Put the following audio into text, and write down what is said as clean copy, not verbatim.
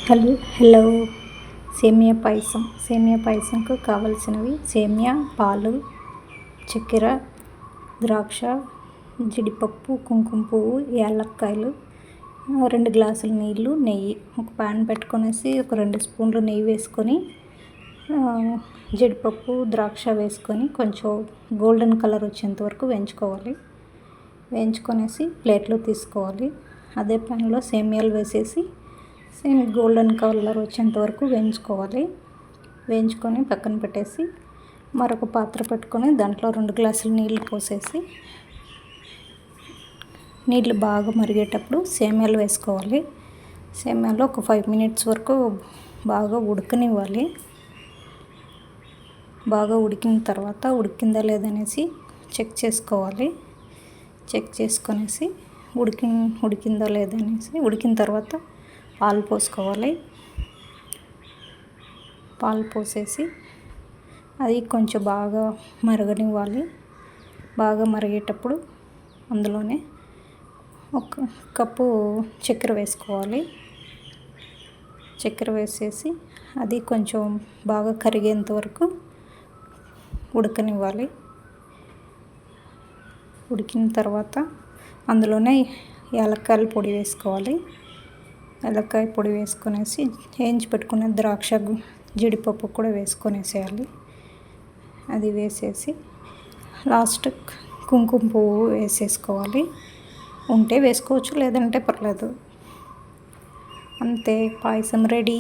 Hello సేమియా పాయసంకు కావలసినవి సేమియా, పాలు, చక్కెర, ద్రాక్ష, జీడిపప్పు, కుంకుమ పువ్వు, యాలక్కాయలు, 2 గ్లాసుల నీళ్ళు, నెయ్యి. ఒక ప్యాన్ పెట్టుకొనేసి ఒక 2 స్పూన్లు నెయ్యి వేసుకొని జీడిపప్పు, ద్రాక్ష వేసుకొని కొంచెం గోల్డెన్ కలర్ వచ్చేంత వరకు వేయించుకొనేసి ప్లేట్లో తీసుకోవాలి. అదే ప్యాన్లో సేమియాలు వేసేసి సేమ్ గోల్డెన్ కలర్ వచ్చేంత వరకు వేయించుకొని పక్కన పెట్టేసి మరొక పాత్ర పెట్టుకొని దాంట్లో 2 గ్లాసులు నీళ్ళు పోసేసి నీళ్ళు బాగా మరిగేటప్పుడు సేమియాలు వేసుకోవాలి. సేమియాలు ఒక 5 మినిట్స్ వరకు బాగా ఉడకనివ్వాలి. బాగా ఉడికిన తర్వాత ఉడికిందా లేదనేసి చెక్ చేసుకోవాలి. చెక్ చేసుకొనేసి ఉడికిందా లేదనేసి ఉడికిన తర్వాత పాలు పోసుకోవాలి. పాలు పోసేసి అది కొంచెం బాగా మరగనివ్వాలి. బాగా మరిగేటప్పుడు అందులోనే 1 కప్పు చక్కెర వేసుకోవాలి. చక్కెర వేసేసి అది కొంచెం బాగా కరిగేంత వరకు ఉడకనివ్వాలి. ఉడికిన తర్వాత అందులోనే యాలక్కాయల పొడి వేసుకోవాలి. యాలక్కాయ పొడి వేసుకొనేసి వేయించి పెట్టుకున్న ద్రాక్ష, జీడిపప్పు కూడా వేసుకొనేసేయాలి. అది వేసేసి లాస్ట్ కుంకుమ పువ్వు వేసేసుకోవాలి. ఉంటే వేసుకోవచ్చు, లేదంటే పర్లేదు. అంతే, పాయసం రెడీ.